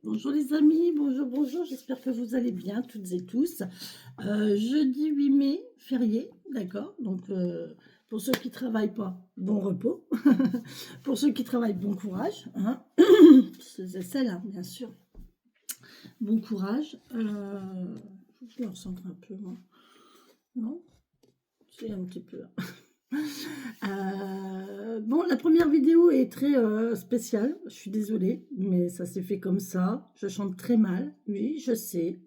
Bonjour les amis, bonjour, bonjour, j'espère que vous allez bien toutes et tous. Jeudi 8 mai, férié, d'accord? Donc pour ceux qui travaillent pas, bon repos. Pour ceux qui travaillent, bon courage, hein. Ceux et celles, hein, bien sûr. Bon courage. Faut que je me recentre un peu, moi. Non? C'est un petit peu. Bon, la première vidéo est très spéciale. Je suis désolée, mais ça s'est fait comme ça. Je chante très mal. Oui, je sais.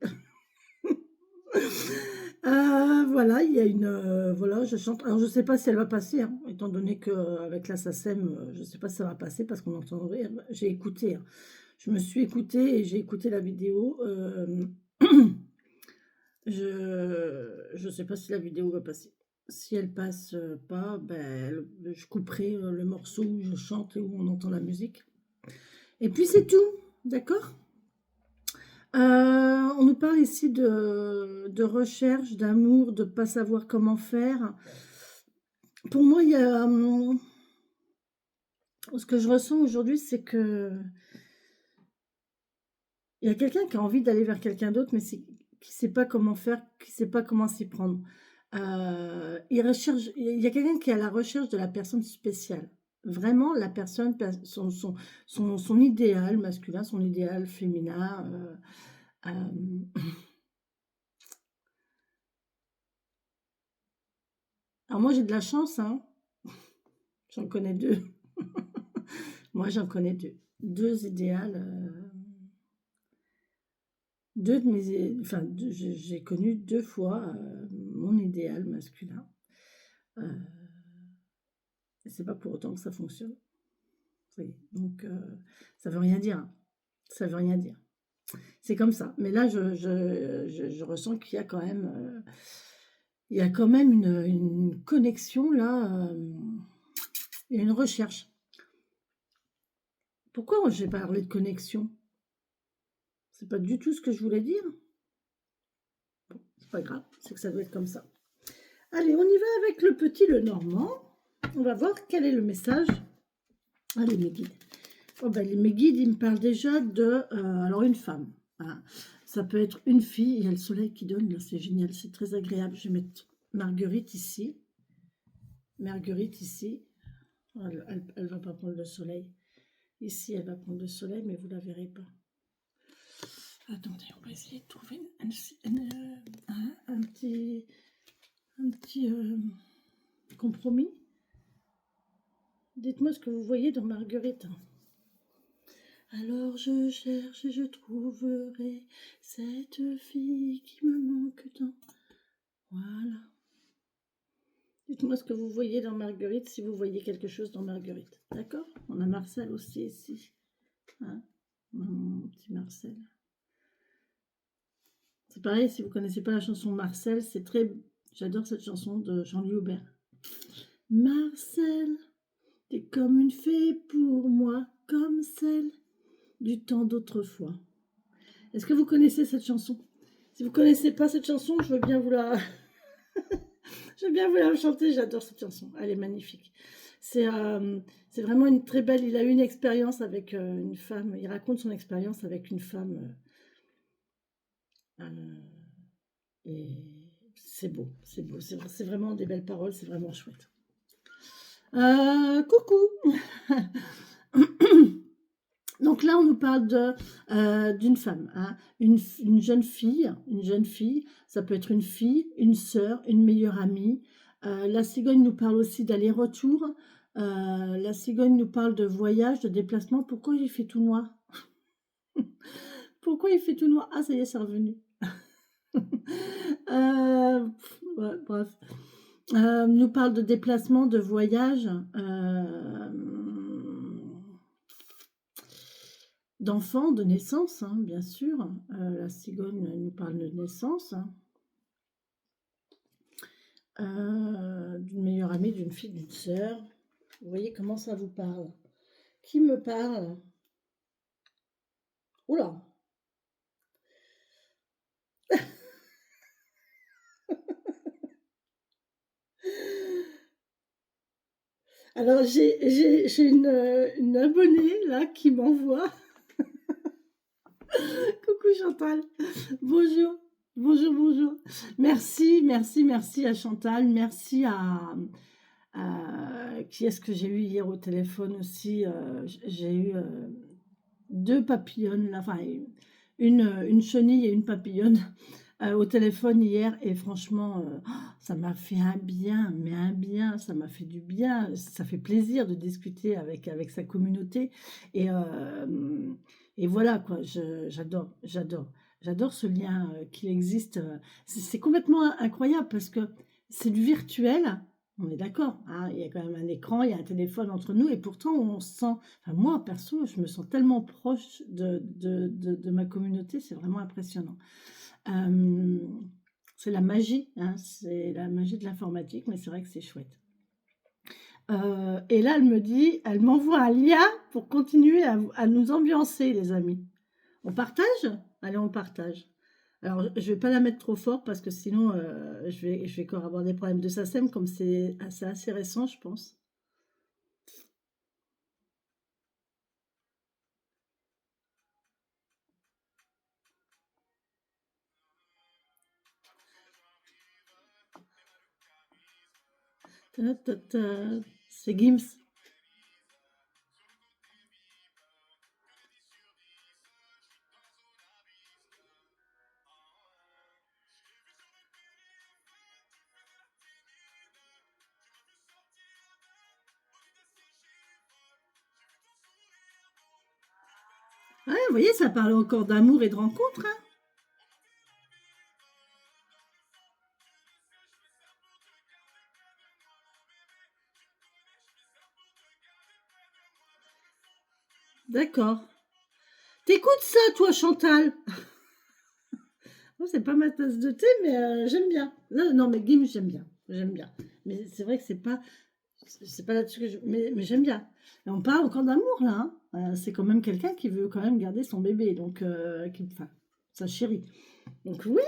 Voilà, il y a une, voilà, je chante. Alors, je sais pas si elle va passer, hein, étant donné qu'avec la SACEM, je sais pas si ça va passer parce qu'on entendrait. J'ai écouté, hein. Je me suis écoutée et j'ai écouté la vidéo. Je sais pas si la vidéo va passer. Si elle passe pas, ben, je couperai le morceau où je chante et où on entend la musique. Et puis c'est tout, d'accord? On nous parle ici de recherche, d'amour, de pas savoir comment faire. Pour moi, il y a, ce que je ressens aujourd'hui, c'est que il y a quelqu'un qui a envie d'aller vers quelqu'un d'autre, mais qui sait pas comment faire, qui sait pas comment s'y prendre. Il y a quelqu'un qui est à la recherche de la personne spéciale. Vraiment la personne, son idéal masculin, son idéal féminin, hem alors moi j'ai de la chance, hein, j'en connais 2. Moi j'en connais 2. 2 idéales, 2 de mes enfin 2 j'ai connu 2 fois, mon idéal masculin, heu et c'est pas pour autant que ça fonctionne. Vous voyez? Donc ça veut rien dire, hein, ça veut rien dire. C'est comme ça. Mais là je ressens qu'il y a quand même, il y a quand même une connexion là, il y a une recherche. Pourquoi j'ai parlé de connexion? C'est pas du tout ce que je voulais dire. C'est pas grave, c'est que ça doit être comme ça. Allez, on y va avec le petit Lenormand. On va voir quel est le message. Allez, mes guides. Oh ben, mes guides, ils me parlent déjà de... alors, une femme. Voilà. Ça peut être une fille. Il y a le soleil qui donne, là, c'est génial, c'est très agréable. Je vais mettre Marguerite ici. Marguerite ici. Elle va pas prendre le soleil. Ici, elle va prendre le soleil, mais vous la verrez pas. Attendez, on va essayer de trouver un petit compromis. Dites-moi ce que vous voyez dans Marguerite. Alors je cherche et je trouverai cette fille qui me manque tant. Voilà. Dites-moi ce que vous voyez dans Marguerite, si vous voyez quelque chose dans Marguerite. D'accord? On a Marcel aussi ici. Hein, mon petit Marcel. C'est pareil, si vous ne connaissez pas la chanson Marcel, c'est très... J'adore cette chanson de Jean-Louis Aubert. Marcel, t'es comme une fée pour moi, comme celle du temps d'autrefois. Est-ce que vous connaissez cette chanson? Si vous ne connaissez pas cette chanson, je veux bien vous la... je veux bien vous la chanter, j'adore cette chanson, elle est magnifique. C'est vraiment une très belle... Il a eu une expérience avec une femme, il raconte son expérience avec une femme... et c'est beau, c'est beau, c'est vraiment des belles paroles, c'est vraiment chouette. Coucou. Donc là, on nous parle d'une femme, hein, une jeune fille, ça peut être une fille, une sœur, une meilleure amie. La cigogne nous parle aussi d'aller-retour. La cigogne nous parle de voyage, de déplacement. Pourquoi il fait tout noir? Pourquoi il fait tout noir? Ah, ça y est, c'est revenu. Ouais, bref. Nous parle de déplacement, de voyage. D'enfants, de naissance, hein, bien sûr. La cigogne nous parle de naissance. D'une meilleure amie, d'une fille, d'une sœur. Vous voyez comment ça vous parle? Qui me parle? Oula! Alors j'ai une abonnée là qui m'envoie Chantal. Bonjour. Bonjour, bonjour. Merci, merci, merci à Chantal. Merci qui est-ce que j'ai eu hier au téléphone aussi. J'ai eu deux papillonnes, là, enfin une chenille et une papillonne au téléphone hier. Et franchement, ça m'a fait un bien, mais un bien, ça m'a fait du bien. Ça fait plaisir de discuter avec sa communauté. Et, et voilà, quoi, j'adore, j'adore. J'adore ce lien qu'il existe. C'est complètement incroyable parce que c'est du virtuel. On est d'accord, hein, il y a quand même un écran, il y a un téléphone entre nous et pourtant on se sent, enfin moi perso, je me sens tellement proche de ma communauté, c'est vraiment impressionnant. Euh, c'est la magie, hein, c'est la magie de l'informatique, mais c'est vrai que c'est chouette. Et là, elle me dit, elle m'envoie un lien pour continuer à nous ambiancer, les amis. On partage? Allez, on partage. Alors, je vais pas la mettre trop fort parce que sinon, je vais encore avoir des problèmes de SACEM, comme c'est assez récent, je pense. Ta, ta, ta. C'est Gims. Ouais, vous voyez, ça parle encore d'amour et de rencontre, hein. D'accord. T'écoutes ça, toi, Chantal? Moi, c'est pas ma tasse de thé, mais j'aime bien. Non, non, mais Gims, j'aime bien. J'aime bien. Mais c'est vrai que c'est pas là-dessus que je... Mais j'aime bien. Et on parle encore d'amour, là, hein. C'est quand même quelqu'un qui veut quand même garder son bébé, donc, enfin, sa chérie. Donc oui,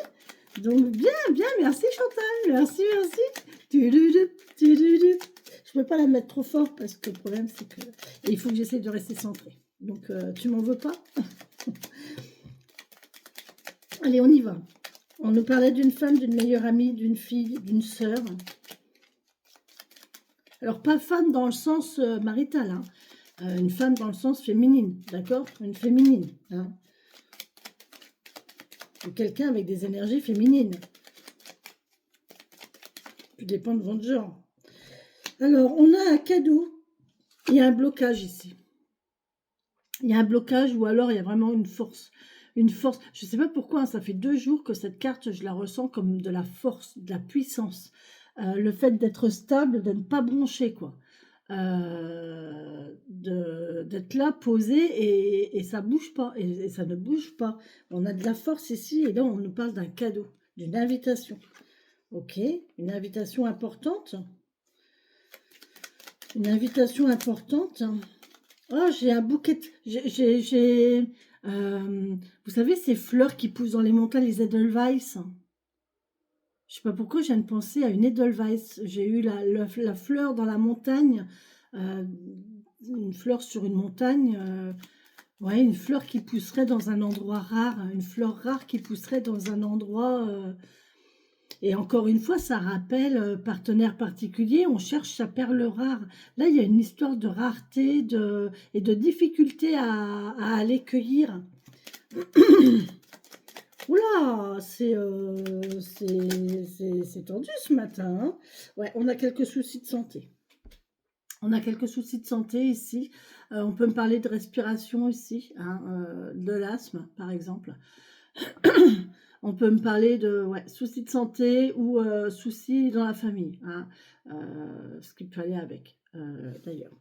donc bien, bien, merci Chantal, merci, merci. Tududu, tududu. Je peux pas la mettre trop fort parce que le problème c'est que et il faut que j'essaie de rester centrée. Donc tu m'en veux pas? Allez, on y va. On nous parlait d'une femme, d'une meilleure amie, d'une fille, d'une sœur. Alors pas femme dans le sens marital, hein. Une femme dans le sens féminine, d'accord? Une féminine, hein. Ou quelqu'un avec des énergies féminines. Tout dépend de votre genre. Alors, on a un cadeau. Il y a un blocage ici. Il y a un blocage ou alors il y a vraiment une force. Une force. Je ne sais pas pourquoi, hein, ça fait 2 jours que cette carte, je la ressens comme de la force, de la puissance. Le fait d'être stable, de ne pas broncher, quoi. D'être là, posé, et ça bouge pas. Et ça ne bouge pas. On a de la force ici, et là, on nous parle d'un cadeau, d'une invitation. Ok, une invitation importante. Une invitation importante. Oh, j'ai un bouquet. Vous savez, ces fleurs qui poussent dans les montagnes, les Edelweiss. Je sais pas pourquoi, je viens de penser à une Edelweiss. J'ai eu la fleur dans la montagne. Une fleur sur une montagne. Ouais, une fleur qui pousserait dans un endroit rare. Une fleur rare qui pousserait dans un endroit... Et encore une fois, ça rappelle partenaire particulier, on cherche sa perle rare. Là, il y a une histoire de rareté et de difficulté à aller cueillir. Oula, c'est tendu ce matin, hein. Ouais, on a quelques soucis de santé. On a quelques soucis de santé ici. On peut me parler de respiration ici, hein, de l'asthme par exemple. On peut me parler de soucis de santé ou soucis dans la famille, hein, ce qui peut aller avec, d'ailleurs.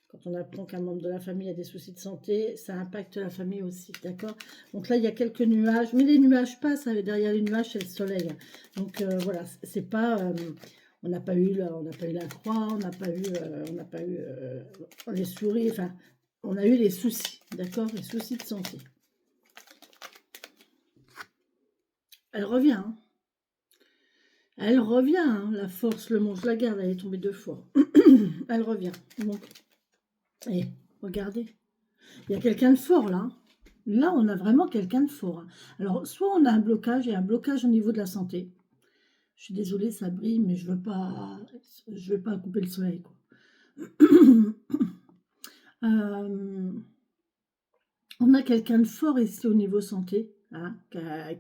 Quand on apprend qu'un membre de la famille a des soucis de santé, ça impacte la famille aussi, d'accord? Donc là, il y a quelques nuages, mais les nuages passent, hein, derrière les nuages, c'est le soleil. Donc voilà, c'est pas... on n'a pas eu la croix, on n'a pas eu les souris, enfin, on a eu les soucis, d'accord? Les soucis de santé. Elle revient, hein. Elle revient, hein, la force, le monstre, je la garde, elle est tombée 2 fois. Elle revient. Donc, et regardez, il y a quelqu'un de fort là. Là, on a vraiment quelqu'un de fort. Alors, soit on a un blocage, et un blocage au niveau de la santé. Je suis désolée, ça brille, mais je veux pas couper le soleil, quoi. Euh, on a quelqu'un de fort ici au niveau santé, hein,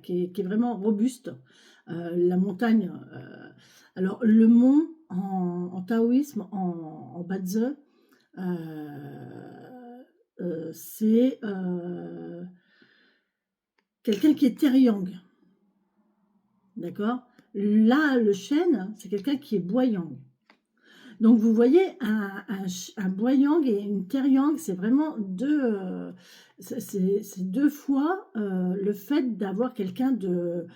qui est vraiment robuste. La montagne, alors le mont en taoïsme, en Badze, c'est quelqu'un qui est terre-yang, d'accord? Là, le chêne, c'est quelqu'un qui est bois-yang. Donc vous voyez, un bois-yang et une terre-yang, c'est vraiment c'est deux fois le fait d'avoir quelqu'un de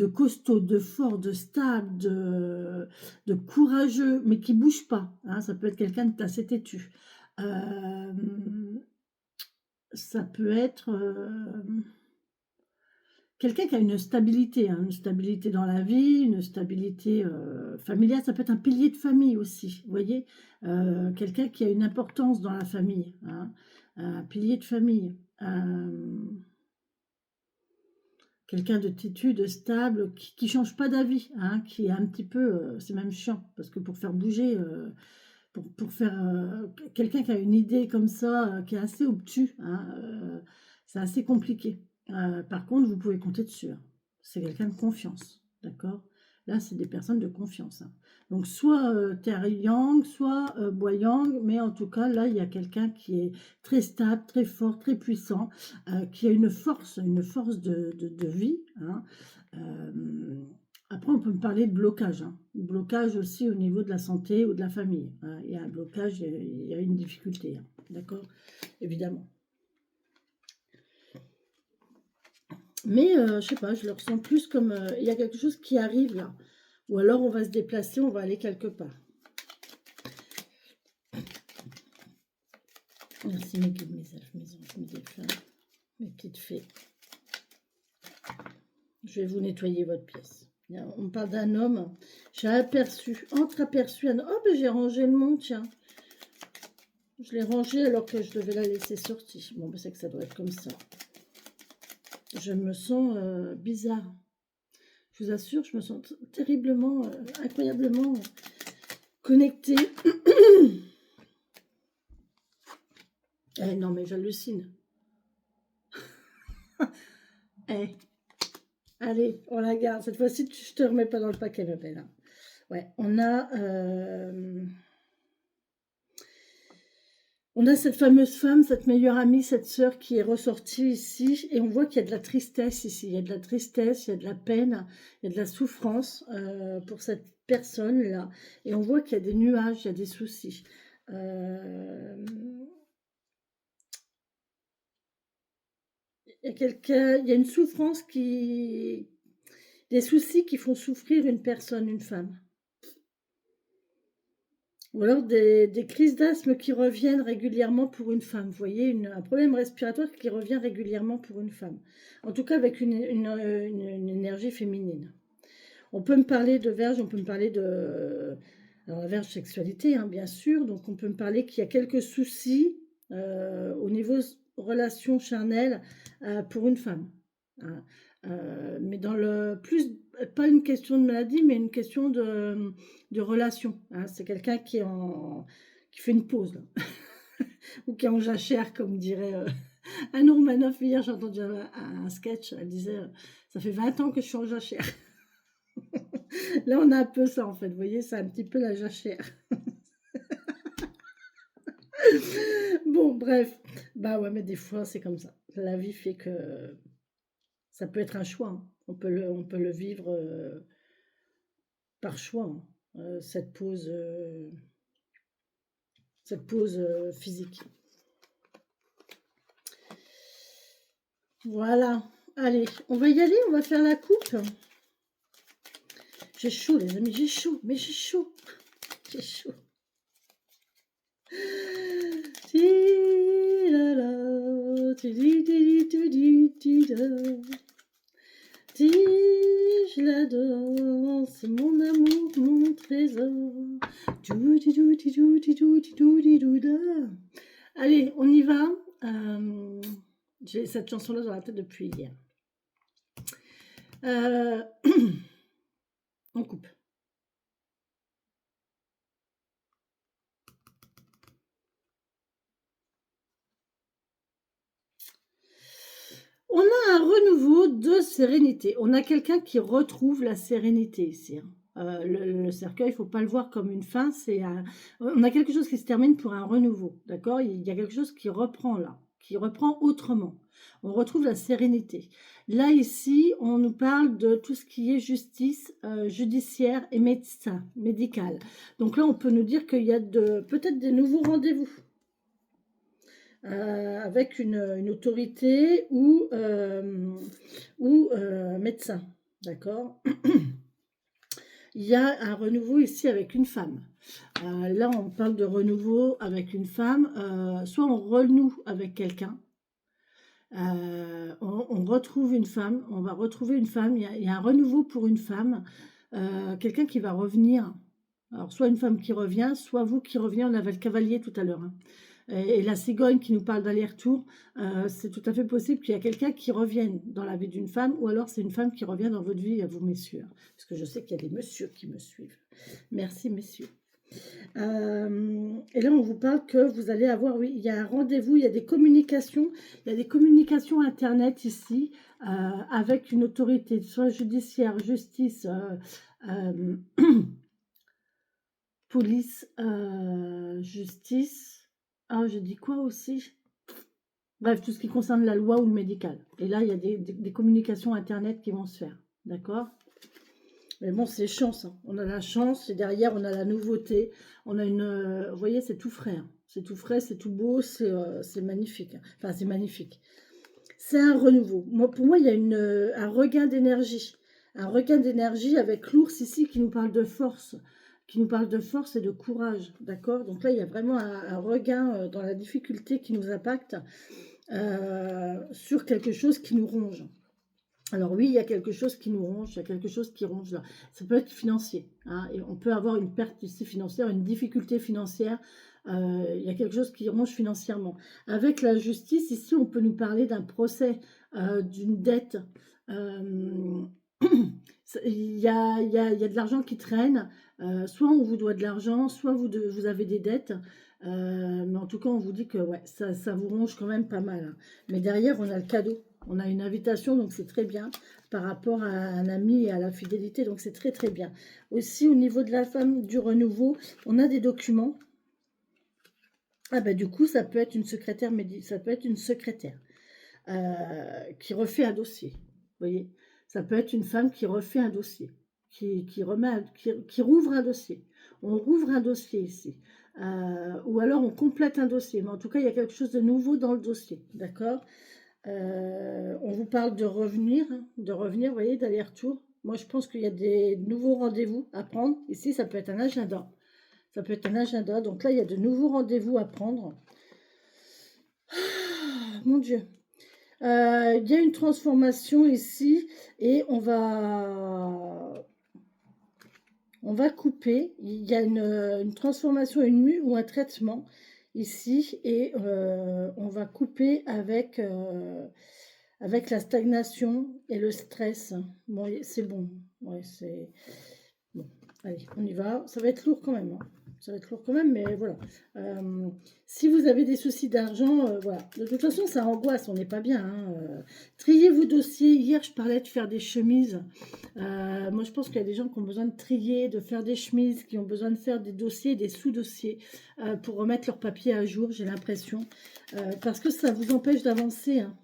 costaud, de fort, de stable, de courageux, mais qui bouge pas, hein. Ça peut être quelqu'un d'assez têtu. Euh, ça peut être quelqu'un qui a une stabilité, hein, une stabilité dans la vie, une stabilité familiale. Ça peut être un pilier de famille aussi, vous voyez. Quelqu'un qui a une importance dans la famille, hein, un pilier de famille. Quelqu'un de têtu, de stable, qui change pas d'avis, hein, qui est un petit peu, c'est même chiant, parce que pour faire bouger, pour faire quelqu'un qui a une idée comme ça, qui est assez obtus, hein, c'est assez compliqué. Par contre, vous pouvez compter dessus, hein. C'est quelqu'un de confiance, d'accord? Là, c'est des personnes de confiance, hein. Donc, soit terre yang, soit bois yang, mais en tout cas, là, il y a quelqu'un qui est très stable, très fort, très puissant, qui a une force de vie, hein. Euh, Après, on peut me parler de blocage, hein. Blocage aussi au niveau de la santé ou de la famille, hein. Il y a un blocage, il y a une difficulté, hein. D'accord? Évidemment. Mais je sais pas, je le ressens plus comme il y a quelque chose qui arrive là. Ou alors on va se déplacer, on va aller quelque part. Merci mes guides, mes elfes, mes anges, mes défunts, mes petites fées. Je vais vous nettoyer votre pièce. On me parle d'un homme. J'ai entreaperçu un homme. Oh, ben j'ai rangé le mont, tiens. Je l'ai rangé alors que je devais la laisser sortie. Bon, ben c'est que ça doit être comme ça. Je me sens bizarre. Je vous assure, je me sens terriblement, incroyablement connectée. Non, mais j'hallucine. Allez, on la garde. Cette fois-ci, je te remets pas dans le paquet, ma belle. Ouais, on a cette fameuse femme, cette meilleure amie, cette sœur qui est ressortie ici, et on voit qu'il y a de la tristesse ici. Il y a de la tristesse, il y a de la peine, il y a de la souffrance pour cette personne-là. Et on voit qu'il y a des nuages, il y a des soucis. Il y a une souffrance des soucis qui font souffrir une personne, une femme. Ou alors des crises d'asthme qui reviennent régulièrement pour une femme. Vous voyez, un problème respiratoire qui revient régulièrement pour une femme. En tout cas, avec une énergie féminine. On peut me parler de verge, on peut me parler de... Alors, la verge sexualité, hein, bien sûr. Donc, on peut me parler qu'il y a quelques soucis au niveau relation charnelle pour une femme. Hein. Mais dans le plus, pas une question de maladie, mais une question de relation. Hein. C'est quelqu'un qui fait une pause, là. Ou qui est en jachère, comme dirait Anne Romanoff. Hier, j'ai entendu un sketch, elle disait ça fait 20 ans que je suis en jachère. Là, on a un peu ça, en fait. Vous voyez, c'est un petit peu la jachère. Bon, bref. Bah ouais, mais des fois, c'est comme ça. La vie fait que ça peut être un choix, hein. On peut le vivre par choix, hein. Cette pause physique. Voilà. Allez, on va y aller, on va faire la coupe. J'ai chaud, les amis, j'ai chaud, mais j'ai chaud. J'ai chaud. Je l'adore, c'est mon amour, mon trésor. Allez, on y va. J'ai cette chanson-là dans la tête depuis hier. On coupe. On a un renouveau de sérénité. On a quelqu'un qui retrouve la sérénité ici, hein. Le cercueil, il ne faut pas le voir comme une fin. On a quelque chose qui se termine pour un renouveau. D'accord? Il y a quelque chose qui reprend là, qui reprend autrement. On retrouve la sérénité. Là, ici, on nous parle de tout ce qui est justice judiciaire et médecin, médical. Donc là, on peut nous dire qu'il y a peut-être des nouveaux rendez-vous. Avec une autorité ou médecin, d'accord. Il y a un renouveau ici avec une femme. Là, on parle de renouveau avec une femme. Soit on renoue avec quelqu'un, on retrouve une femme, on va retrouver une femme. Il y a un renouveau pour une femme, quelqu'un qui va revenir. Alors, soit une femme qui revient, soit vous qui revenez. On avait le cavalier tout à l'heure, hein. Et la cigogne qui nous parle d'aller-retour, c'est tout à fait possible qu'il y a quelqu'un qui revienne dans la vie d'une femme, ou alors c'est une femme qui revient dans votre vie à vous, messieurs. Parce que je sais qu'il y a des messieurs qui me suivent. Merci, messieurs. Et là, on vous parle que vous allez avoir, oui, il y a un rendez-vous, il y a des communications Internet ici, avec une autorité, soit judiciaire, justice, police, justice. Ah, je dis quoi aussi? Bref, tout ce qui concerne la loi ou le médical. Et là, il y a des communications Internet qui vont se faire. D'accord? Mais bon, c'est chance, hein. On a la chance et derrière, on a la nouveauté. On a vous voyez, c'est tout frais, hein. C'est tout frais, c'est tout beau, c'est magnifique, hein. Enfin, c'est magnifique. C'est un renouveau. Pour moi, il y a un regain d'énergie. Un regain d'énergie avec l'ours ici qui nous parle de force. Qui nous parle de force et de courage, d'accord? Donc là, il y a vraiment un regain dans la difficulté qui nous impacte sur quelque chose qui nous ronge. Alors oui, il y a quelque chose qui nous ronge, il y a quelque chose qui ronge là. Ça peut être financier, hein, et on peut avoir une perte ici financière, une difficulté financière. Il y a quelque chose qui ronge financièrement. Avec la justice, ici, on peut nous parler d'un procès, d'une dette. Il y a de l'argent qui traîne. Soit on vous doit de l'argent, soit vous avez des dettes. Mais en tout cas, on vous dit que ouais, ça vous ronge quand même pas mal, hein. Mais derrière, on a le cadeau. On a une invitation, donc c'est très bien par rapport à un ami et à la fidélité. Donc c'est très très bien. Aussi, au niveau de la femme du renouveau, on a des documents. Ah ben du coup, ça peut être une secrétaire, ça peut être une secrétaire qui refait un dossier. Vous voyez, ça peut être une femme qui refait un dossier, qui rouvre un dossier. On rouvre un dossier ici. Ou alors on complète un dossier. Mais en tout cas, il y a quelque chose de nouveau dans le dossier. D'accord? On vous parle de revenir, vous voyez, d'aller-retour. Moi, je pense qu'il y a des nouveaux rendez-vous à prendre. Ici, ça peut être un agenda. Ça peut être un agenda. Donc là, il y a de nouveaux rendez-vous à prendre. Ah, mon Dieu. Il y a une transformation ici et on va couper. Il y a une transformation, une mue ou un traitement ici et on va couper avec la stagnation et le stress. Bon, c'est bon. Ouais, c'est bon. Allez, on y va. Ça va être lourd quand même, hein. Ça va être lourd quand même, mais voilà. Si vous avez des soucis d'argent, voilà. De toute façon, ça angoisse, on n'est pas bien, hein. Triez vos dossiers. Hier, je parlais de faire des chemises. Moi, je pense qu'il y a des gens qui ont besoin de trier, de faire des chemises, qui ont besoin de faire des dossiers, des sous-dossiers pour remettre leurs papiers à jour, j'ai l'impression. Parce que ça vous empêche d'avancer, hein.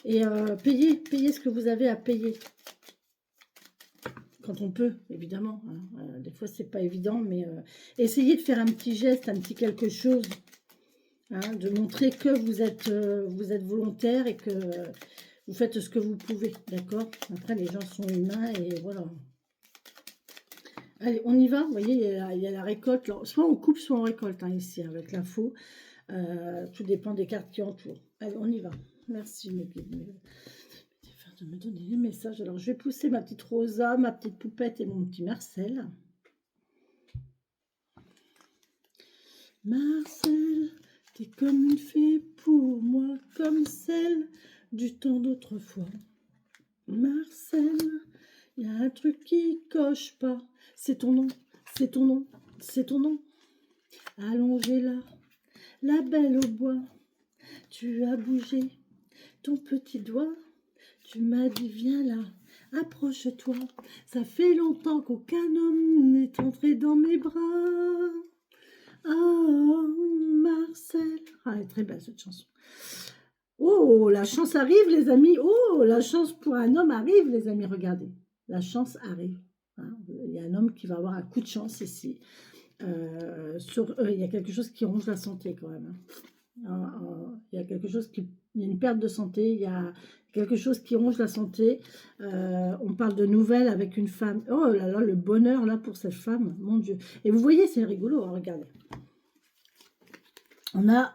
Et payez ce que vous avez à payer. Quand on peut, évidemment, hein. Des fois, c'est pas évident, mais essayez de faire un petit geste, un petit quelque chose, hein, de montrer que vous êtes volontaire et que vous faites ce que vous pouvez, d'accord? Après, les gens sont humains et voilà. Allez, on y va. Vous voyez, il y a la récolte. Alors, soit on coupe, soit on récolte, hein, ici, avec l'info. Tout dépend des cartes qui entourent. Allez, on y va. Merci, mes guides. De me donner les messages. Alors, je vais pousser ma petite Rosa, ma petite poupette et mon petit Marcel. Marcel, t'es comme une fée pour moi, comme celle du temps d'autrefois. Marcel, il y a un truc qui coche pas. C'est ton nom, c'est ton nom, c'est ton nom. Allongé là, la belle au bois. Tu as bougé ton petit doigt. Tu m'as dit viens là, approche-toi. Ça fait longtemps qu'aucun homme n'est entré dans mes bras. Oh, Marcel. Ah, elle est très belle cette chanson. Oh, la chance arrive, les amis. Oh, la chance pour un homme arrive, les amis. Regardez, la chance arrive. Hein. Il y a un homme qui va avoir un coup de chance ici. Il y a quelque chose qui ronge la santé quand même. Il y a quelque chose qui... Il y a une perte de santé, il y a quelque chose qui ronge la santé. On parle de nouvelles avec une femme. Oh là là, le bonheur là pour cette femme, mon Dieu. Et vous voyez, c'est rigolo, hein, regardez. On a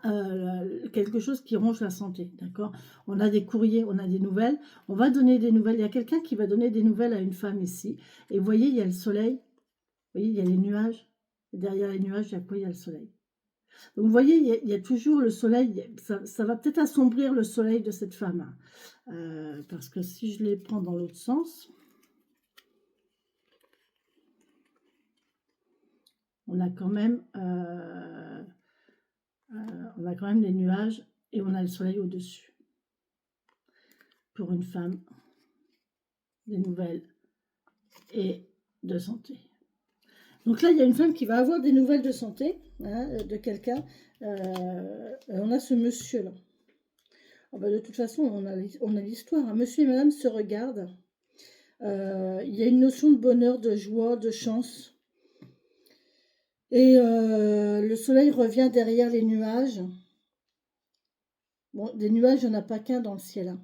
quelque chose qui ronge la santé, d'accord? On a des courriers, on a des nouvelles. On va donner des nouvelles. Il y a quelqu'un qui va donner des nouvelles à une femme ici. Et vous voyez, il y a le soleil. Vous voyez, il y a les nuages. Et derrière les nuages, il y a quoi? Il y a le soleil. Donc, vous voyez, il y a toujours le soleil. Ça va peut-être assombrir le soleil de cette femme. Parce que si je les prends dans l'autre sens, on a quand même... on a quand même les nuages et on a le soleil au-dessus. Pour une femme, des nouvelles et de santé. Donc là, il y a une femme qui va avoir des nouvelles de santé, hein, de quelqu'un. On a ce monsieur-là. Oh bah de toute façon, on a l'histoire. Hein. Monsieur et madame se regardent. Il y a une notion de bonheur, de joie, de chance. Et le soleil revient derrière les nuages. Bon, des nuages, il n'y en a pas qu'un dans le ciel. Hein.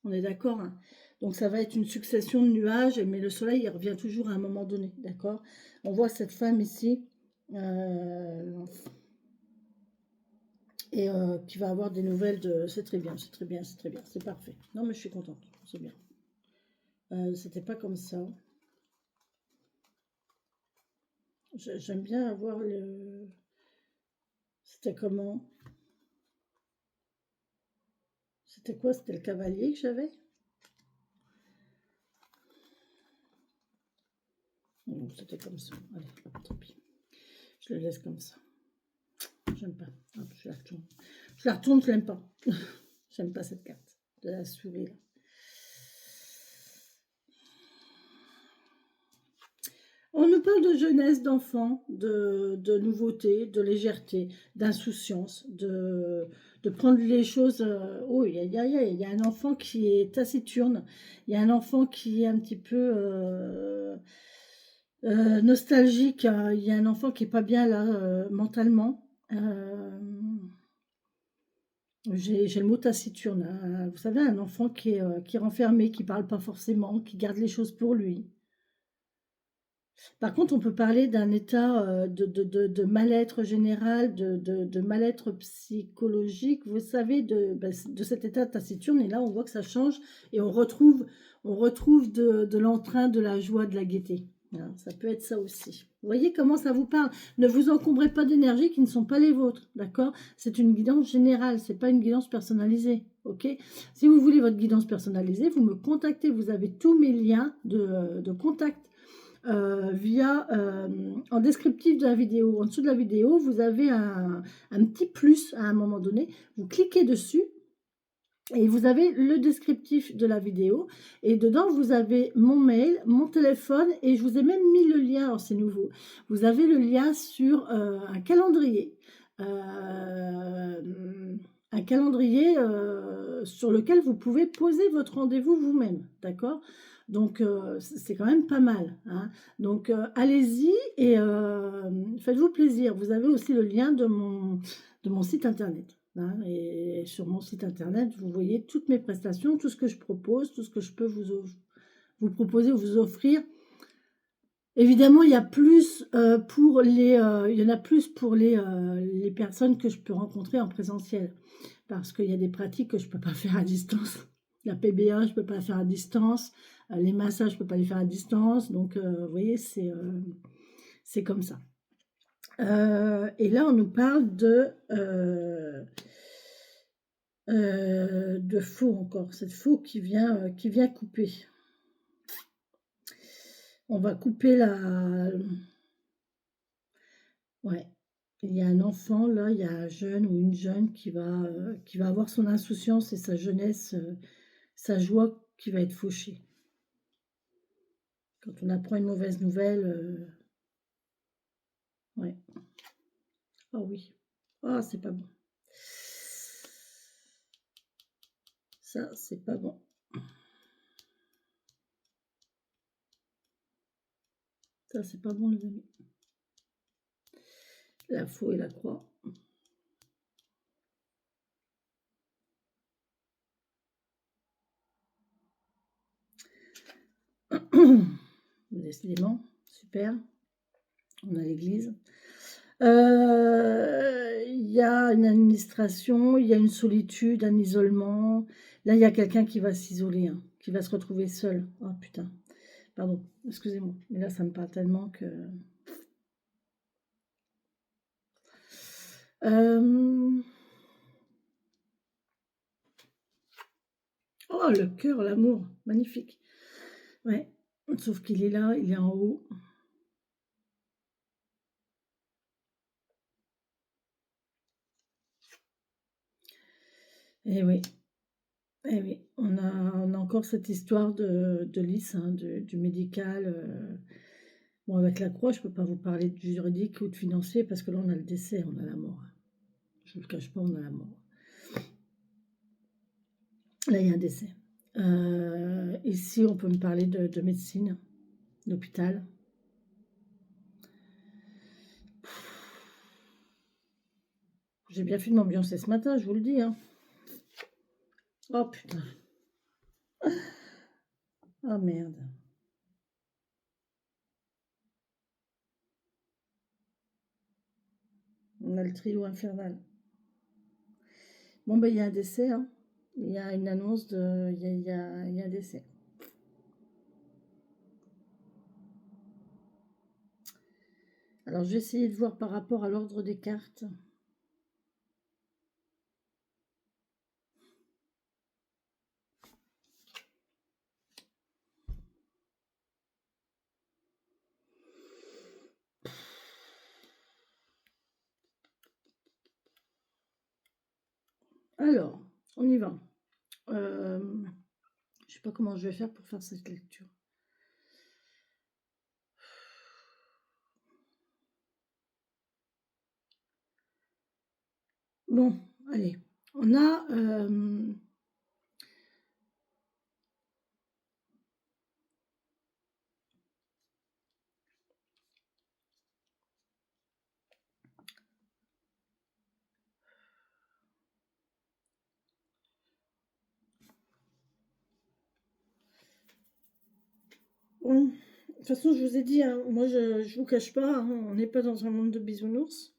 On est d'accord, hein. Donc ça va être une succession de nuages, mais le soleil, il revient toujours à un moment donné, d'accord? On voit cette femme ici, et qui va avoir des nouvelles de... C'est très bien, c'est très bien, c'est très bien, c'est parfait. Non, mais je suis contente, c'est bien. C'était pas comme ça. J'aime bien avoir le... C'était comment? C'était quoi? C'était le cavalier que j'avais? Non, c'était comme ça. Allez, tant pis. Je le laisse comme ça. J'aime pas. Hop, je la retourne. Je la retourne, je l'aime pas. J'aime pas cette carte de la souris là. On nous parle de jeunesse, d'enfants, de nouveauté, de légèreté, d'insouciance, de prendre les choses... oh, il y a un enfant qui est taciturne. Il y a un enfant qui est un petit peu... nostalgique, il y a un enfant qui est pas bien là mentalement. J'ai le mot taciturne. Hein. Vous savez, un enfant qui est renfermé, qui parle pas forcément, qui garde les choses pour lui. Par contre, on peut parler d'un état de mal-être général, de mal-être psychologique, vous savez, de cet état taciturne. Et là, on voit que ça change et on retrouve de l'entrain, de la joie, de la gaieté. Voilà, ça peut être ça aussi. Vous voyez comment ça vous parle? Ne vous encombrez pas d'énergie qui ne sont pas les vôtres, d'accord? C'est une guidance générale, c'est pas une guidance personnalisée, ok? Si vous voulez votre guidance personnalisée, vous me contactez, vous avez tous mes liens de contact en descriptif de la vidéo. En dessous de la vidéo, vous avez un petit plus à un moment donné. Vous cliquez dessus et vous avez le descriptif de la vidéo. Et dedans, vous avez mon mail, mon téléphone et je vous ai même mis le lien, alors c'est nouveau. Vous avez le lien sur un calendrier. Un calendrier sur lequel vous pouvez poser votre rendez-vous vous-même, d'accord? Donc, c'est quand même pas mal. Hein. Donc, allez-y et faites-vous plaisir. Vous avez aussi le lien de mon site internet. Hein, et sur mon site internet, vous voyez toutes mes prestations, tout ce que je propose, tout ce que je peux vous proposer ou vous offrir. Évidemment, il y a plus il y en a plus pour les personnes que je peux rencontrer en présentiel. Parce qu'il y a des pratiques que je ne peux pas faire à distance. La PBA, je ne peux pas la faire à distance. Les massages, je ne peux pas les faire à distance. Donc, vous voyez, c'est comme ça. Et là, on nous parle de faux encore. Cette faux qui vient couper. On va couper la... Ouais. Il y a un enfant, là, il y a un jeune ou une jeune qui va avoir son insouciance et sa jeunesse, sa joie qui va être fauchée. Quand on apprend une mauvaise nouvelle, ouais. Ah oui. Ah, c'est pas bon. Ça, c'est pas bon. Ça, c'est pas bon, les amis. La faux et la croix. Décidément, super. On a l'église. Il y a une administration, il y a une solitude, un isolement. Là, il y a quelqu'un qui va s'isoler, hein, qui va se retrouver seul. Oh putain, pardon, excusez-moi. Mais là, ça me parle tellement que... Oh, le cœur, l'amour, magnifique. Ouais, sauf qu'il est là, il est en haut. Eh oui, eh oui, on a encore cette histoire de Lys, hein, du médical. Bon, avec la croix, je ne peux pas vous parler de juridique ou de financier parce que là, on a le décès, on a la mort. Je ne le cache pas, on a la mort. Là, il y a un décès. Ici, on peut me parler de médecine, d'hôpital. J'ai bien fait de m'ambiancer ce matin, je vous le dis. Hein. Oh putain. Ah merde. On a le trio infernal. Bon, ben, il y a un décès. Hein. Il y a une annonce de... il y a un décès. Alors, je vais essayer de voir par rapport à l'ordre des cartes. Alors, on y va. Je ne sais pas comment je vais faire pour faire cette lecture. Bon, allez. On a... bon, de toute façon, je vous ai dit, hein, moi, je ne vous cache pas, hein, on n'est pas dans un monde de bisounours.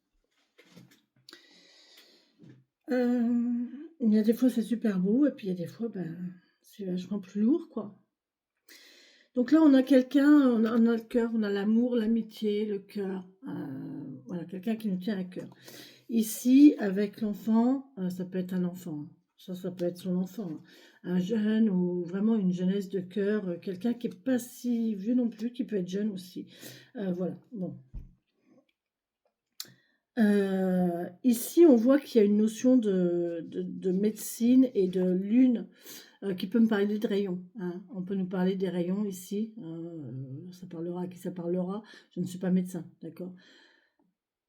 Il y a des fois, c'est super beau, et puis il y a des fois, ben, c'est vachement plus lourd, quoi. Donc là, on a quelqu'un, on a le cœur, on a l'amour, l'amitié, le cœur. Voilà, quelqu'un qui nous tient à cœur. Ici, avec l'enfant, ça peut être un enfant. Ça peut être son enfant. Un jeune ou vraiment une jeunesse de cœur. Quelqu'un qui n'est pas si vieux non plus, qui peut être jeune aussi. Voilà, bon. Ici, on voit qu'il y a une notion de médecine et de lune qui peut me parler des rayons. Hein. On peut nous parler des rayons ici. Ça parlera à qui ça parlera. Je ne suis pas médecin, d'accord.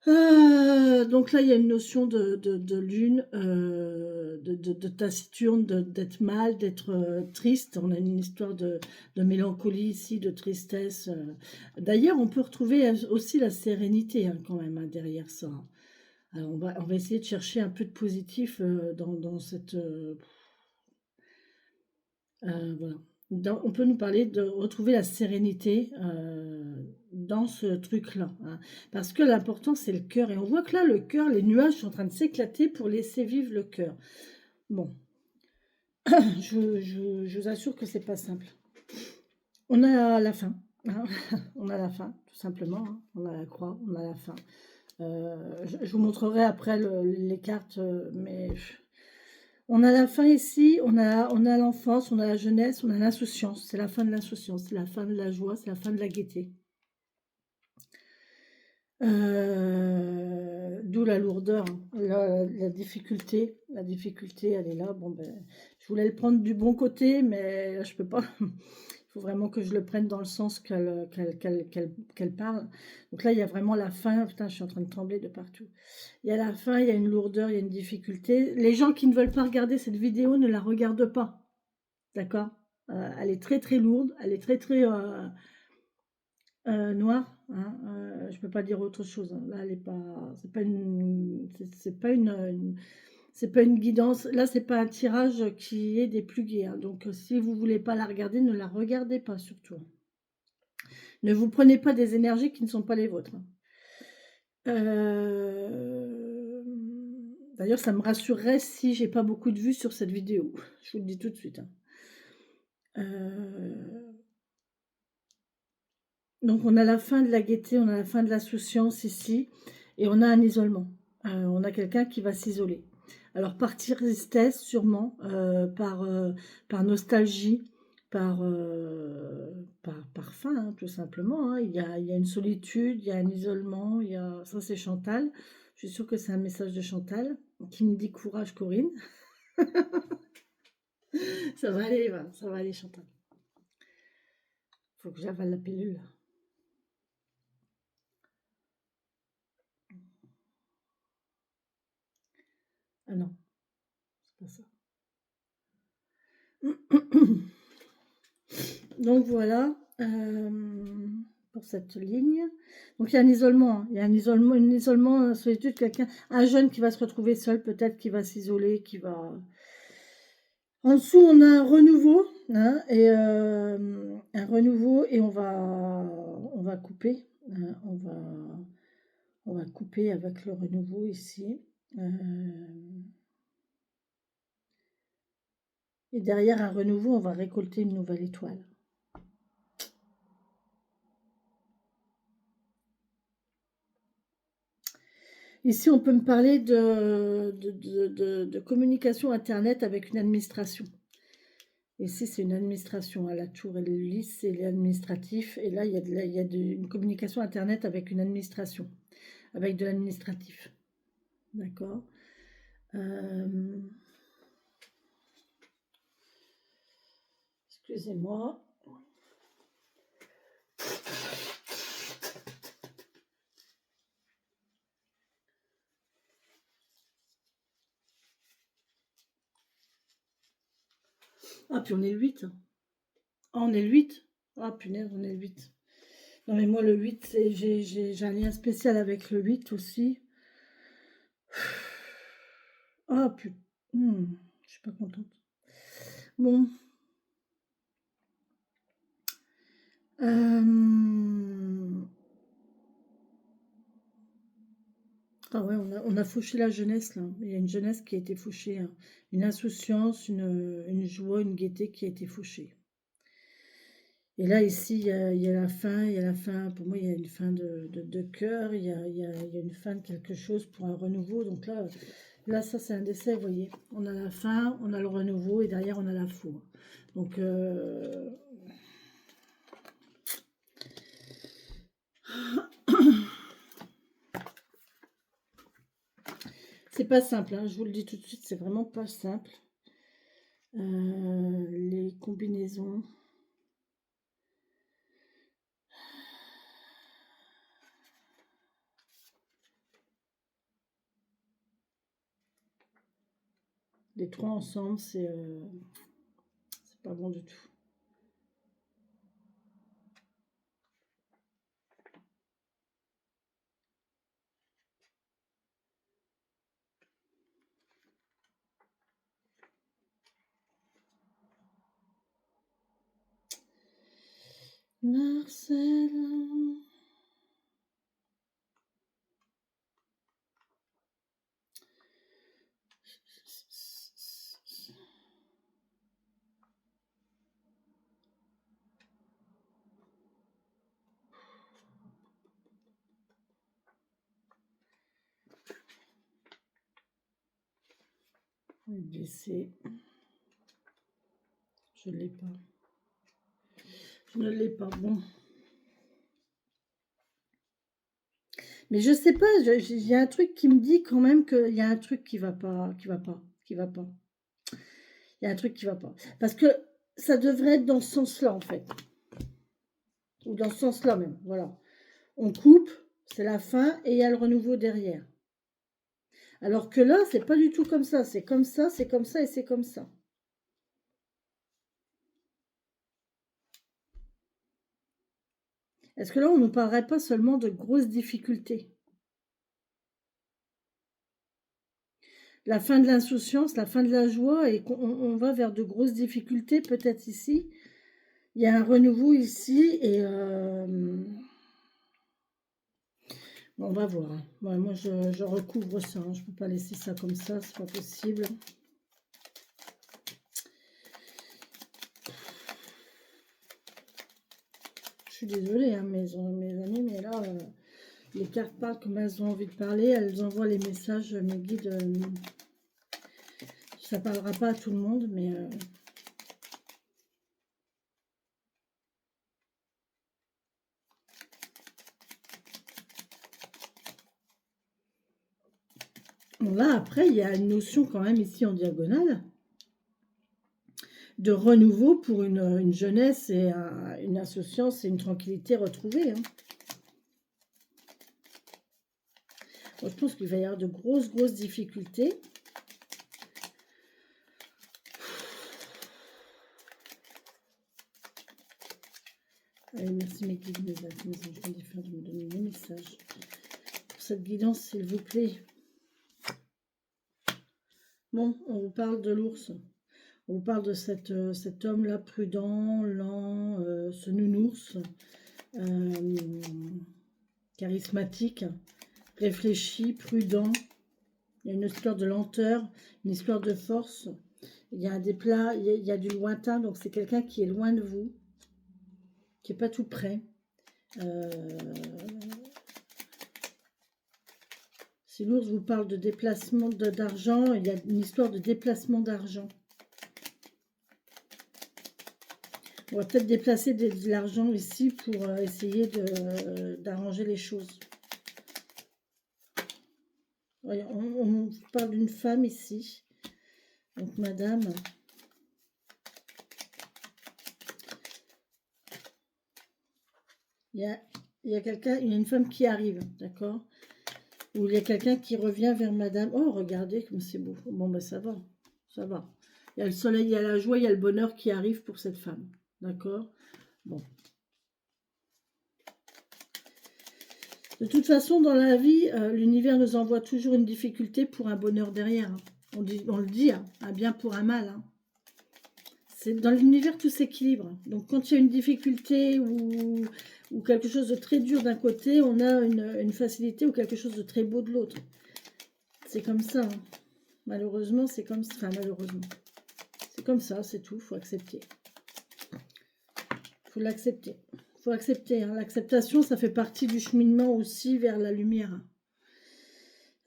Donc là, il y a une notion de lune, de taciturne, d'être mal, d'être triste. On a une histoire de mélancolie ici, de tristesse. D'ailleurs, on peut retrouver aussi la sérénité hein, quand même hein, derrière ça. Alors, on va essayer de chercher un peu de positif dans cette... voilà. On peut nous parler de retrouver la sérénité dans ce truc-là. Hein. Parce que l'important, c'est le cœur. Et on voit que là, le cœur, les nuages sont en train de s'éclater pour laisser vivre le cœur. Bon, je vous assure que c'est pas simple. On a la fin. Hein. On a la fin, tout simplement. Hein. On a la croix, on a la fin. Je vous montrerai après les cartes, mais On a la fin ici, on a l'enfance, on a la jeunesse, on a l'insouciance. C'est la fin de l'insouciance, c'est la fin de la joie, c'est la fin de la gaieté. D'où la lourdeur, hein. La difficulté, elle est là. Bon, ben, je voulais le prendre du bon côté, mais là, je peux pas. Il faut vraiment que je le prenne dans le sens qu'elle parle. Donc là, il y a vraiment la fin. Putain, je suis en train de trembler de partout. Il y a la fin, il y a une lourdeur, il y a une difficulté. Les gens qui ne veulent pas regarder cette vidéo ne la regardent pas. D'accord? Elle est très très lourde, elle est très très noire. Hein, je peux pas dire autre chose. Hein. Là, elle est pas, c'est pas une guidance. Là, c'est pas un tirage qui est des plus gais. Hein. Donc, si vous voulez pas la regarder, ne la regardez pas surtout. Ne vous prenez pas des énergies qui ne sont pas les vôtres. Hein. D'ailleurs, ça me rassurerait si j'ai pas beaucoup de vues sur cette vidéo. Je vous le dis tout de suite. Hein. Donc, on a la fin de la gaieté, on a la fin de l'insouciance ici, et on a un isolement. On a quelqu'un qui va s'isoler. Alors, par tristesse, sûrement, par nostalgie, par faim, hein, tout simplement. Hein. Il y a une solitude, il y a un isolement, ça c'est Chantal. Je suis sûre que c'est un message de Chantal qui me dit courage, Corinne. Ça va aller, Chantal. Faut que j'avale la pilule. Ah non, c'est pas ça. Donc voilà pour cette ligne. Donc il y a un isolement, hein. Il y a un isolement, une solitude, un jeune qui va se retrouver seul, peut-être qui va s'isoler, qui va. En dessous, on a un renouveau, hein, et on va couper, hein, on va couper avec le renouveau ici. Et derrière un renouveau, on va récolter une nouvelle étoile. Ici, on peut me parler de communication Internet avec une administration. Ici, c'est une administration. À la tour et le lys, c'est l'administratif. Et là, il y a une communication Internet avec une administration, avec de l'administratif. D'accord. Excusez-moi. Ah, puis on est le 8. Ah, on est le 8. Ah, punaise, on est le 8. Non, mais moi, le 8, j'ai un lien spécial avec le 8 aussi. Ah, putain. Je suis pas contente. Bon. Ah ouais, on a fauché la jeunesse, là. Il y a une jeunesse qui a été fauchée. Hein. Une insouciance, une joie, une gaieté qui a été fauchée. Et là, ici, il y a la fin, il y a la fin, pour moi, il y a une fin de cœur, il y a une fin de quelque chose pour un renouveau. Donc là ça, c'est un décès, vous voyez. On a la fin, on a le renouveau, et derrière, on a la foi. Donc, c'est pas simple, hein, je vous le dis tout de suite, c'est vraiment pas simple. Les combinaisons. Les trois ensemble, c'est pas bon du tout. Marcel. Blessé. Je ne l'ai pas. Je ne l'ai pas. Bon. Mais je sais pas, il y a un truc qui me dit quand même qu'il y a un truc qui va pas, qui va pas, qui va pas. Il y a un truc qui va pas. Parce que ça devrait être dans ce sens-là, en fait. Ou dans ce sens-là même, voilà. On coupe, c'est la fin, et il y a le renouveau derrière. Alors que là, c'est pas du tout comme ça. C'est comme ça, c'est comme ça, et c'est comme ça. Est-ce que là, on ne parlerait pas seulement de grosses difficultés? La fin de l'insouciance, la fin de la joie, et qu'on va vers de grosses difficultés, peut-être ici. Il y a un renouveau ici, et on va voir. Ouais, moi, je recouvre ça. Hein. Je ne peux pas laisser ça comme ça, c'est pas possible. Je suis désolée, hein, mes amis, mais là, les cartes parlent comme elles ont envie de parler. Elles envoient les messages, mes guides. Ça ne parlera pas à tout le monde, mais... Bon, là, après, il y a une notion quand même ici en diagonale de renouveau pour une jeunesse et une insouciance et une tranquillité retrouvée. Hein. Bon, je pense qu'il va y avoir de grosses difficultés. Allez, merci mes guides, mes anges, de me donner des messages. Pour cette guidance, s'il vous plaît. Bon, on vous parle de l'ours. On vous parle de cet homme-là prudent, lent, ce nounours, charismatique, réfléchi, prudent. Il y a une histoire de lenteur, une histoire de force. Il y a des plats, il y a du lointain, donc c'est quelqu'un qui est loin de vous, qui n'est pas tout près. Si l'ours vous parle de déplacement d'argent, il y a une histoire de déplacement d'argent. On va peut-être déplacer de l'argent ici pour essayer d'arranger les choses. Ouais, on parle d'une femme ici. Donc, madame. Il y a quelqu'un, il y a une femme qui arrive, d'accord? Ou il y a quelqu'un qui revient vers madame. Oh, regardez comme c'est beau. Bon, ben ça va, ça va. Il y a le soleil, il y a la joie, il y a le bonheur qui arrive pour cette femme, d'accord? Bon. De toute façon, dans la vie, l'univers nous envoie toujours une difficulté pour un bonheur derrière. Hein. On le dit, hein, un bien pour un mal. Hein. Dans l'univers, tout s'équilibre. Donc, quand il y a une difficulté ou quelque chose de très dur d'un côté, on a une facilité ou quelque chose de très beau de l'autre. C'est comme ça. Hein. Malheureusement, c'est comme ça. Enfin, malheureusement. C'est comme ça, c'est tout. Il faut accepter. Il faut l'accepter. Il faut accepter. Hein. L'acceptation, ça fait partie du cheminement aussi vers la lumière.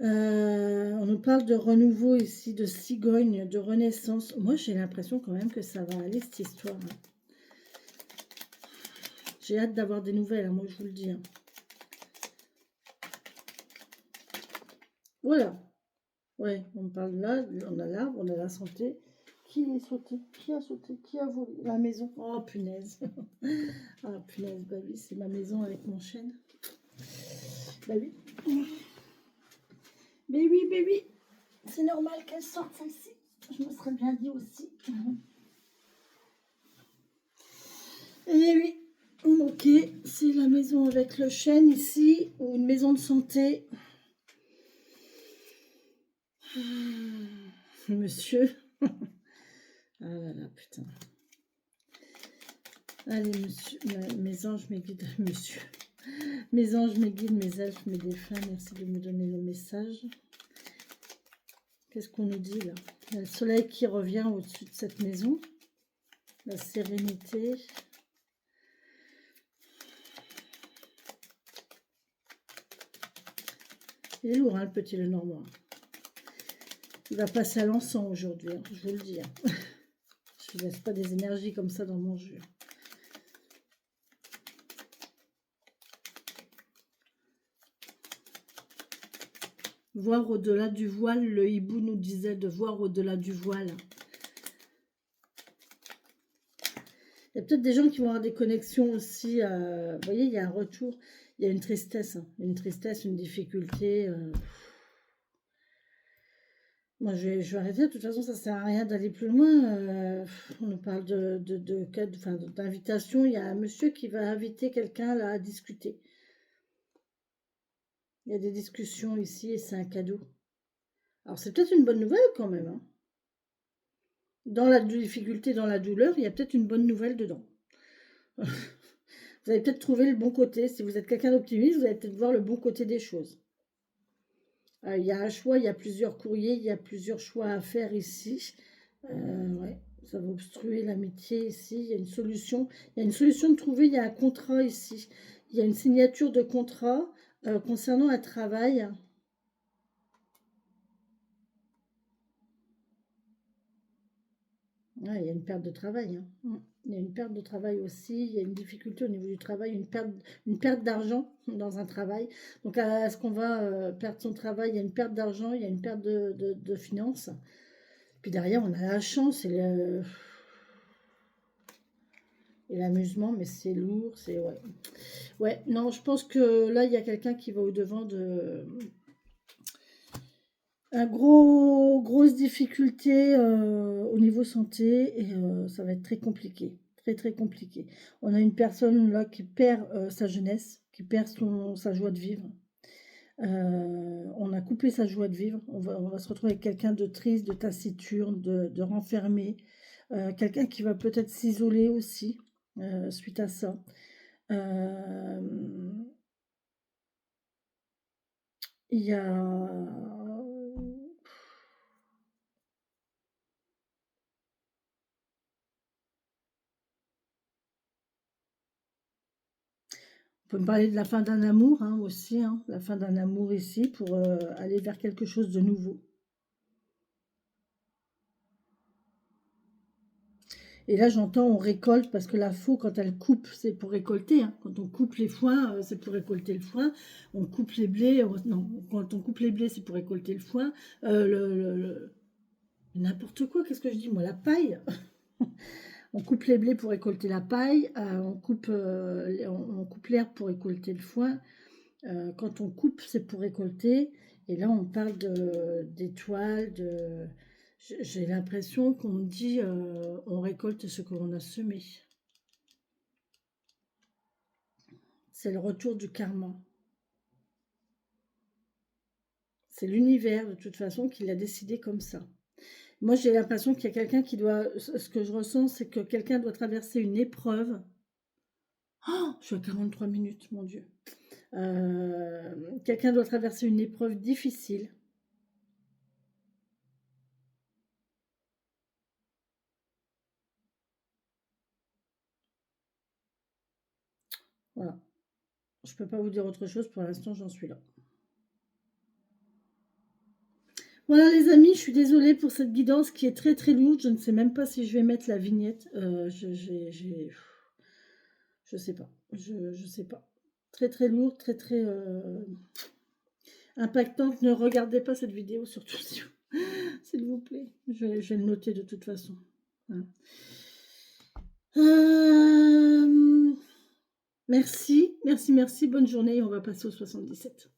On nous parle de renouveau ici, de cigogne, de renaissance. Moi, j'ai l'impression quand même que ça va aller, cette histoire. Hein. J'ai hâte d'avoir des nouvelles, hein, moi, je vous le dis. Hein. Voilà. Ouais, on parle là, on a l'arbre, on a la santé. Qui est sauté? Qui a sauté? Qui a volé? La maison. Oh, punaise. Ah, punaise, bah oui, c'est ma maison avec mon chêne. Bah oui. Mais oui, c'est normal qu'elle sorte celle-ci. Je me serais bien dit aussi. Et oui, ok, c'est la maison avec le chêne ici, ou une maison de santé. Monsieur. Ah là là, putain. Allez, monsieur, mes anges, mes guides, monsieur. Mes anges, mes guides, mes elfes, mes défunts, merci de me donner le message. Qu'est-ce qu'on nous dit là? Il y a le soleil qui revient au-dessus de cette maison. La sérénité. Il est lourd, hein, le petit Lenormand. Il va passer à l'encens aujourd'hui, hein, je vous le dis. Hein. Je ne laisse pas des énergies comme ça dans mon jeu. Voir au-delà du voile, le hibou nous disait de voir au-delà du voile. Il y a peut-être des gens qui vont avoir des connexions aussi. Vous voyez, il y a un retour, il y a une tristesse, hein, une difficulté. Moi, je vais arrêter. De toute façon, ça ne sert à rien d'aller plus loin. On nous parle d'invitation. Il y a un monsieur qui va inviter quelqu'un là à discuter. Il y a des discussions ici et c'est un cadeau. Alors, c'est peut-être une bonne nouvelle quand même. Hein. Dans la difficulté, dans la douleur, il y a peut-être une bonne nouvelle dedans. Vous allez peut-être trouver le bon côté. Si vous êtes quelqu'un d'optimiste, vous allez peut-être voir le bon côté des choses. Il y a un choix, il y a plusieurs courriers, il y a plusieurs choix à faire ici. Ouais, ça va obstruer l'amitié ici. Il y a une solution. Il y a une solution de trouver. Il y a un contrat ici. Il y a une signature de contrat concernant un travail. Ouais, il y a une perte de travail. Hein. Il y a une perte de travail aussi. Il y a une difficulté au niveau du travail, une perte d'argent dans un travail. Donc, est-ce qu'on va perdre son travail? Il y a une perte d'argent, il y a une perte de finances. Puis derrière, on a la chance et l'amusement, mais c'est lourd, c'est... Ouais. Ouais, non, je pense que là, il y a quelqu'un qui va au-devant de... grosse difficulté au niveau santé et ça va être très compliqué. Très, très compliqué. On a une personne là qui perd sa jeunesse, qui perd sa joie de vivre. On a coupé sa joie de vivre. On va se retrouver avec quelqu'un de triste, de taciturne, de renfermé. Quelqu'un qui va peut-être s'isoler aussi suite à ça. Il y a... On peut me parler de la fin d'un amour hein, aussi, hein, la fin d'un amour ici pour aller vers quelque chose de nouveau. Et là, j'entends on récolte parce que la faux, quand elle coupe, c'est pour récolter. Hein. Quand on coupe les foins, c'est pour récolter le foin. On coupe les blés. Non, quand on coupe les blés, c'est pour récolter le foin. N'importe quoi, qu'est-ce que je dis moi? La paille. On coupe les blés pour récolter la paille. On coupe l'herbe pour récolter le foin. Quand on coupe, c'est pour récolter. Et là, on parle d'étoiles, J'ai l'impression qu'on me dit on récolte ce que l'on a semé. C'est le retour du karma. C'est l'univers, de toute façon, qui l'a décidé comme ça. Moi, j'ai l'impression qu'il y a quelqu'un qui doit... Ce que je ressens, c'est que quelqu'un doit traverser une épreuve. Oh, je suis à 43 minutes, mon Dieu. Quelqu'un doit traverser une épreuve difficile. Voilà. Je ne peux pas vous dire autre chose. Pour l'instant, j'en suis là. Voilà les amis, je suis désolée pour cette guidance qui est très très lourde. Je ne sais même pas si je vais mettre la vignette. Je sais pas. Je sais pas. Très très lourde, très très impactante. Ne regardez pas cette vidéo surtout s'il vous plaît. Je vais le noter de toute façon. Voilà. Merci, merci, merci. Bonne journée. On va passer au 77.